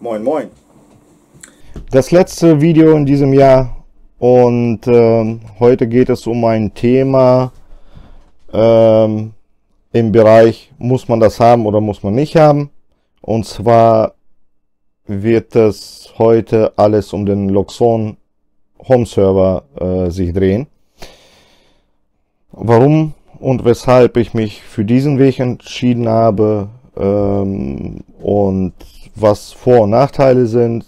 Moin Moin. Das letzte Video in diesem Jahr und heute geht es um ein Thema im Bereich, muss man das haben oder muss man nicht haben. Und zwar wird es heute alles um den Loxone Home Server sich drehen. Warum und weshalb ich mich für diesen Weg entschieden habe und was Vor- und Nachteile sind,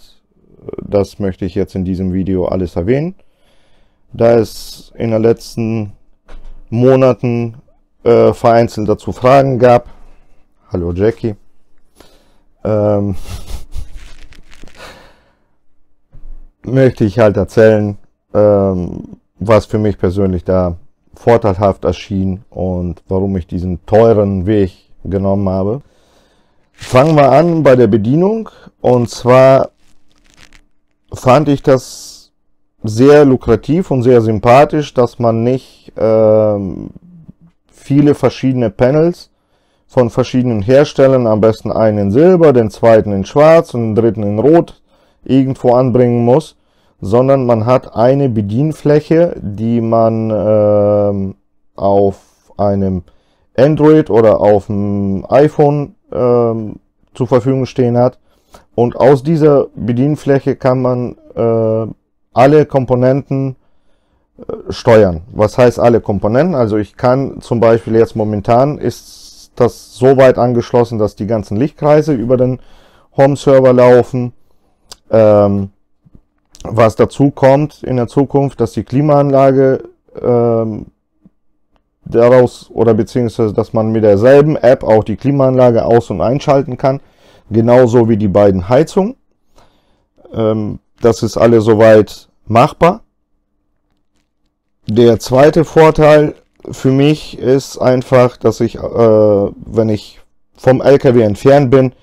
das möchte ich jetzt in diesem Video alles erwähnen. Da es in den letzten Monaten vereinzelt dazu Fragen gab. Hallo Jackie. Möchte ich halt erzählen, was für mich persönlich da vorteilhaft erschien und warum ich diesen teuren Weg genommen habe. Fangen wir an bei der Bedienung, und zwar fand ich das sehr lukrativ und sehr sympathisch, dass man nicht viele verschiedene Panels von verschiedenen Herstellern, am besten einen in Silber, den zweiten in Schwarz und den dritten in Rot irgendwo anbringen muss, sondern man hat eine Bedienfläche, die man auf einem Android oder auf dem iPhone zur Verfügung stehen hat, und aus dieser Bedienfläche kann man alle Komponenten steuern. Was heißt alle Komponenten? Also ich kann zum Beispiel jetzt momentan ist das so weit angeschlossen, dass die ganzen Lichtkreise über den Home Server laufen. Was dazu kommt in der Zukunft, dass die Klimaanlage daraus oder beziehungsweise, dass man mit derselben App auch die Klimaanlage aus- und einschalten kann, genauso wie die beiden Heizungen. Das ist alles soweit machbar. Der zweite Vorteil für mich ist einfach, dass ich, wenn ich vom LKW entfernt bin,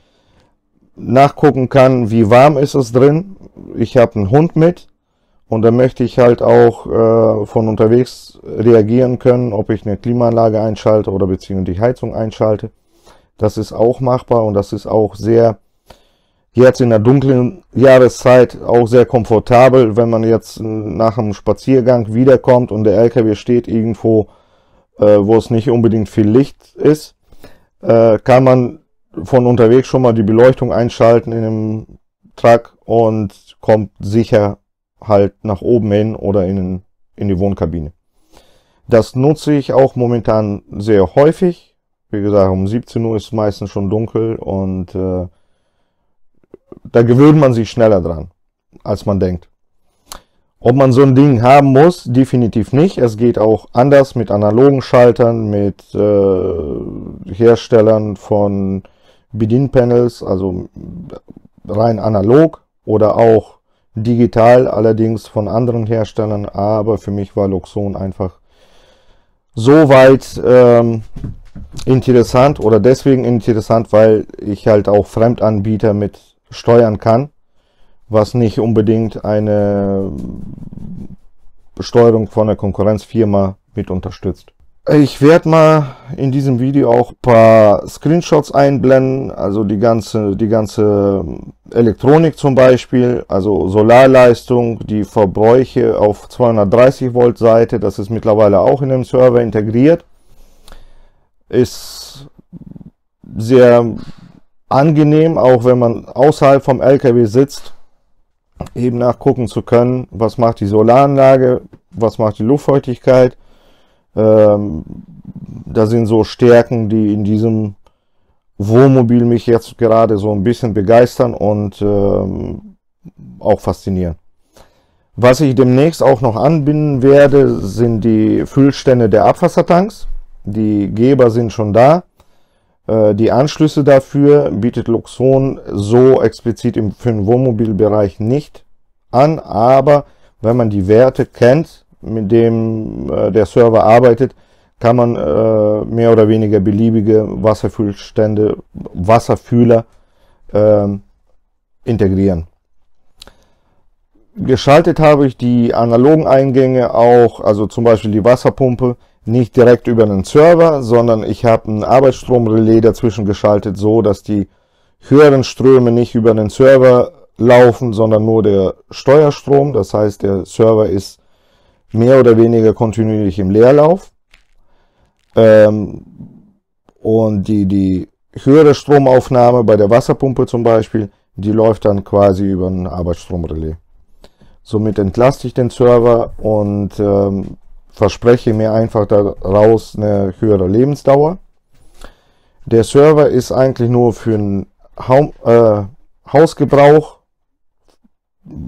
nachgucken kann, wie warm ist es drin. Ich habe einen Hund mit. Und da möchte ich halt auch von unterwegs reagieren können, ob ich eine Klimaanlage einschalte oder beziehungsweise die Heizung einschalte. Das ist auch machbar und das ist auch sehr, jetzt in der dunklen Jahreszeit, auch sehr komfortabel, wenn man jetzt nach einem Spaziergang wiederkommt und der LKW steht irgendwo, wo es nicht unbedingt viel Licht ist, kann man von unterwegs schon mal die Beleuchtung einschalten in dem Truck und kommt sicher halt nach oben hin oder in die Wohnkabine. Das nutze ich auch momentan sehr häufig. Wie gesagt, um 17 Uhr ist es meistens schon dunkel und da gewöhnt man sich schneller dran, als man denkt. Ob man so ein Ding haben muss, definitiv nicht. Es geht auch anders mit analogen Schaltern, mit Herstellern von Bedienpanels, also rein analog oder auch digital, allerdings von anderen Herstellern, aber für mich war Loxone einfach so weit interessant oder deswegen interessant, weil ich halt auch Fremdanbieter mit steuern kann, was nicht unbedingt eine Besteuerung von der Konkurrenzfirma mit unterstützt. Ich werde mal in diesem Video auch ein paar Screenshots einblenden, also die ganze Elektronik zum Beispiel, also Solarleistung, die Verbräuche auf 230 Volt Seite, das ist mittlerweile auch in dem Server integriert. Ist sehr angenehm, auch wenn man außerhalb vom LKW sitzt, eben nachgucken zu können, was macht die Solaranlage, was macht die Luftfeuchtigkeit. Da sind so Stärken, die in diesem Wohnmobil mich jetzt gerade so ein bisschen begeistern und auch faszinieren. Was ich demnächst auch noch anbinden werde, sind die Füllstände der Abwassertanks. Die Geber sind schon da. Die Anschlüsse dafür bietet Loxone so explizit für den Wohnmobilbereich nicht an, aber wenn man die Werte kennt, mit dem der Server arbeitet, kann man mehr oder weniger beliebige Wasserfüllstände, Wasserfühler integrieren. Geschaltet habe ich die analogen Eingänge auch, also zum Beispiel die Wasserpumpe, nicht direkt über einen Server, sondern ich habe ein Arbeitsstromrelais dazwischen geschaltet, so dass die höheren Ströme nicht über den Server laufen, sondern nur der Steuerstrom. Das heißt, der Server ist mehr oder weniger kontinuierlich im Leerlauf. Und die höhere Stromaufnahme bei der Wasserpumpe zum Beispiel, die läuft dann quasi über ein Arbeitsstromrelais. Somit entlaste ich den Server und verspreche mir einfach daraus eine höhere Lebensdauer. Der Server ist eigentlich nur für einen Hausgebrauch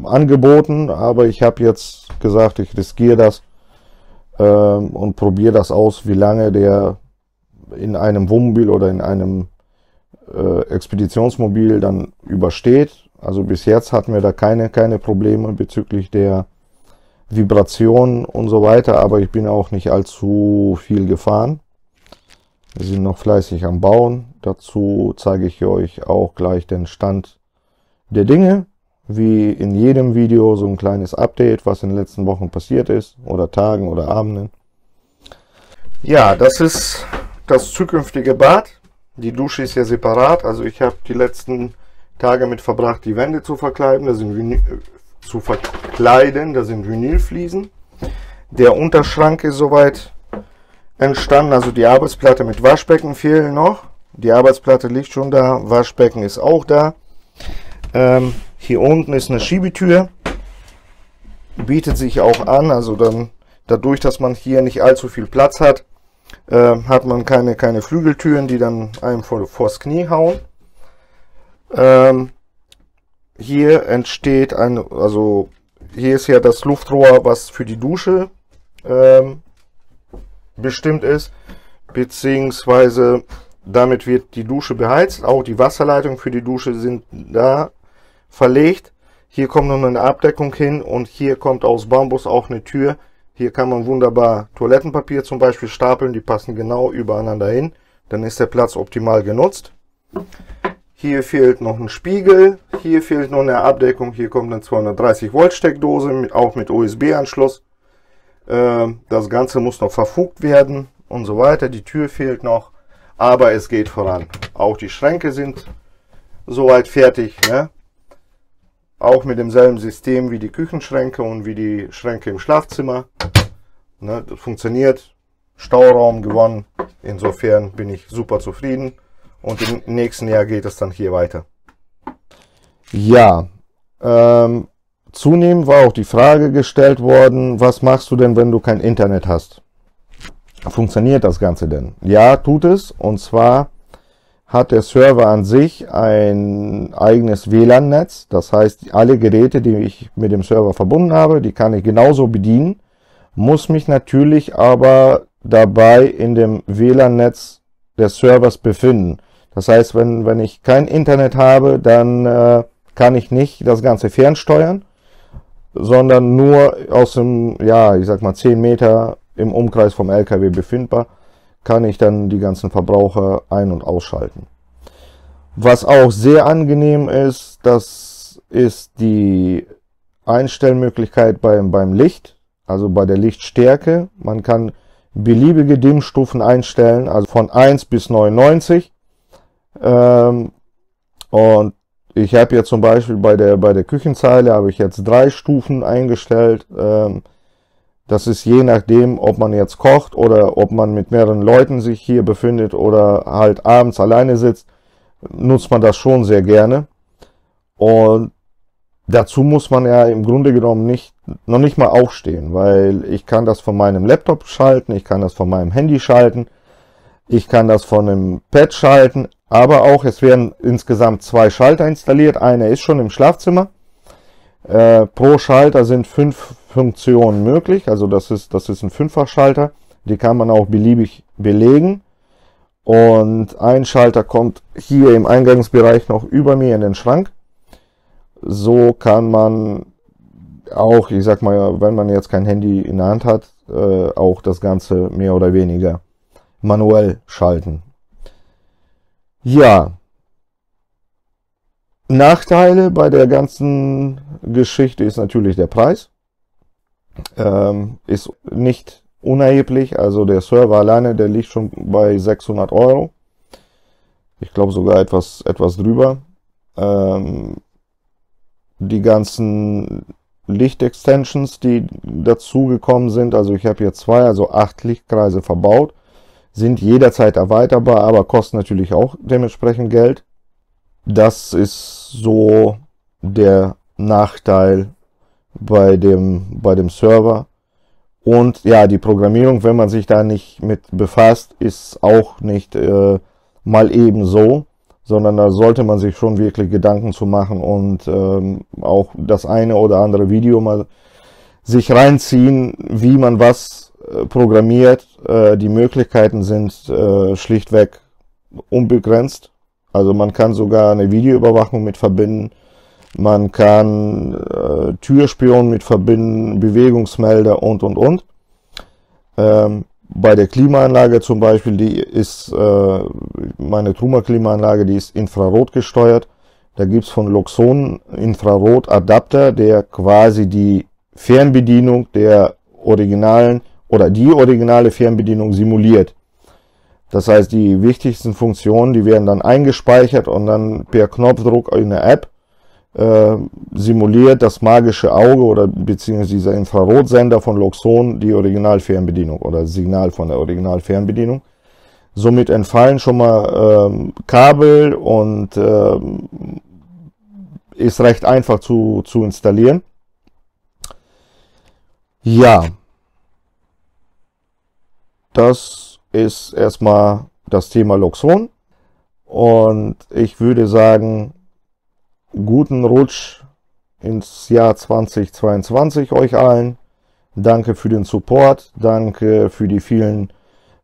angeboten, aber ich habe jetzt gesagt, ich riskiere das und probiere das aus, wie lange der in einem Wohnmobil oder in einem Expeditionsmobil dann übersteht. Also bis jetzt hatten wir da keine Probleme bezüglich der Vibration und so weiter, aber ich bin auch nicht allzu viel gefahren. Wir sind noch fleißig am Bauen. Dazu zeige ich euch auch gleich den Stand der Dinge. Wie in jedem Video so ein kleines Update, was in den letzten Wochen passiert ist, oder Tagen oder Abenden. Ja, das ist das zukünftige Bad. Die Dusche ist ja separat, also ich habe die letzten Tage mit verbracht, die Wände zu verkleiden. Das sind Vinylfliesen. Der Unterschrank ist soweit entstanden, also die Arbeitsplatte mit Waschbecken fehlen noch. Die Arbeitsplatte liegt schon da, Waschbecken ist auch da. Hier unten ist eine Schiebetür, bietet sich auch an, also dann dadurch, dass man hier nicht allzu viel Platz hat, hat man keine Flügeltüren, die dann einem vors Knie hauen. Hier entsteht also hier ist ja das Luftrohr, was für die Dusche bestimmt ist, beziehungsweise damit wird die Dusche beheizt. Auch die Wasserleitungen für die Dusche sind da verlegt. Hier kommt noch eine Abdeckung hin und hier kommt aus Bambus auch eine Tür. Hier kann man wunderbar Toilettenpapier zum Beispiel stapeln, die passen genau übereinander hin. Dann ist der Platz optimal genutzt. Hier fehlt noch ein Spiegel, hier fehlt noch eine Abdeckung, hier kommt eine 230 Volt Steckdose, auch mit USB-Anschluss. Das Ganze muss noch verfugt werden und so weiter. Die Tür fehlt noch, aber es geht voran. Auch die Schränke sind soweit fertig, ne? Auch mit demselben System wie die Küchenschränke und wie die Schränke im Schlafzimmer. Ne, das funktioniert. Stauraum gewonnen. Insofern bin ich super zufrieden. Und im nächsten Jahr geht es dann hier weiter. Ja, zunehmend war auch die Frage gestellt worden, was machst du denn, wenn du kein Internet hast? Funktioniert das Ganze denn? Ja, tut es. Und zwar hat der Server an sich ein eigenes WLAN-Netz. Das heißt, alle Geräte, die ich mit dem Server verbunden habe, die kann ich genauso bedienen. Muss mich natürlich aber dabei in dem WLAN-Netz des Servers befinden. Das heißt, wenn ich kein Internet habe, dann kann ich nicht das Ganze fernsteuern, sondern nur aus dem, ja, ich sag mal 10 Meter im Umkreis vom LKW befindbar, kann ich dann die ganzen Verbraucher ein- und ausschalten. Was auch sehr angenehm ist, das ist die Einstellmöglichkeit beim Licht, also bei der Lichtstärke. Man kann beliebige Dimmstufen einstellen, also von 1 bis 99. Und ich habe jetzt zum Beispiel bei der Küchenzeile habe ich jetzt 3 Stufen eingestellt. Das ist je nachdem, ob man jetzt kocht oder ob man mit mehreren Leuten sich hier befindet oder halt abends alleine sitzt, nutzt man das schon sehr gerne. Und dazu muss man ja im Grunde genommen noch nicht mal aufstehen, weil ich kann das von meinem Laptop schalten, ich kann das von meinem Handy schalten, ich kann das von einem Pad schalten, aber auch es werden insgesamt 2 Schalter installiert. Einer ist schon im Schlafzimmer. Pro Schalter sind 5 Funktionen möglich, also das ist ein 5-fach-Schalter, die kann man auch beliebig belegen und ein Schalter kommt hier im Eingangsbereich noch über mir in den Schrank. So kann man auch, ich sag mal, wenn man jetzt kein Handy in der Hand hat, auch das Ganze mehr oder weniger manuell schalten. Ja. Nachteile bei der ganzen Geschichte ist natürlich der Preis. Ist nicht unerheblich, also der Server alleine, der liegt schon bei 600 Euro. Ich glaube sogar etwas drüber. Die ganzen Lichtextensions, die dazugekommen sind, also ich habe hier 2, also 8 Lichtkreise verbaut, sind jederzeit erweiterbar, aber kosten natürlich auch dementsprechend Geld. Das ist so der Nachteil bei dem Server. Und ja, die Programmierung, wenn man sich da nicht mit befasst, ist auch nicht mal eben so, sondern da sollte man sich schon wirklich Gedanken zu machen und auch das eine oder andere Video mal sich reinziehen, wie man was programmiert. Die Möglichkeiten sind schlichtweg unbegrenzt. Also man kann sogar eine Videoüberwachung mit verbinden. Man kann Türspion mit verbinden, Bewegungsmelder und. Bei der Klimaanlage zum Beispiel, die ist, meine Truma Klimaanlage, die ist Infrarot gesteuert. Da gibt es von Loxon Infrarot-Adapter, der quasi die Fernbedienung der originalen oder die originale Fernbedienung simuliert. Das heißt, die wichtigsten Funktionen, die werden dann eingespeichert und dann per Knopfdruck in der App simuliert das magische Auge oder beziehungsweise dieser Infrarotsender von Loxon die Originalfernbedienung oder das Signal von der Originalfernbedienung. Somit entfallen schon mal Kabel und ist recht einfach zu installieren. Ja, das ist erstmal das Thema Loxon und ich würde sagen, guten Rutsch ins Jahr 2022 euch allen. Danke für den Support, danke für die vielen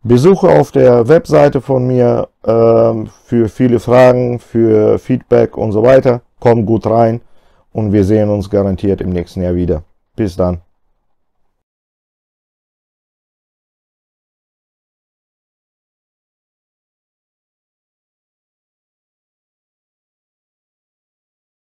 Besuche auf der Webseite von mir, für viele Fragen, für Feedback und so weiter. Kommt gut rein und wir sehen uns garantiert im nächsten Jahr wieder. Bis dann.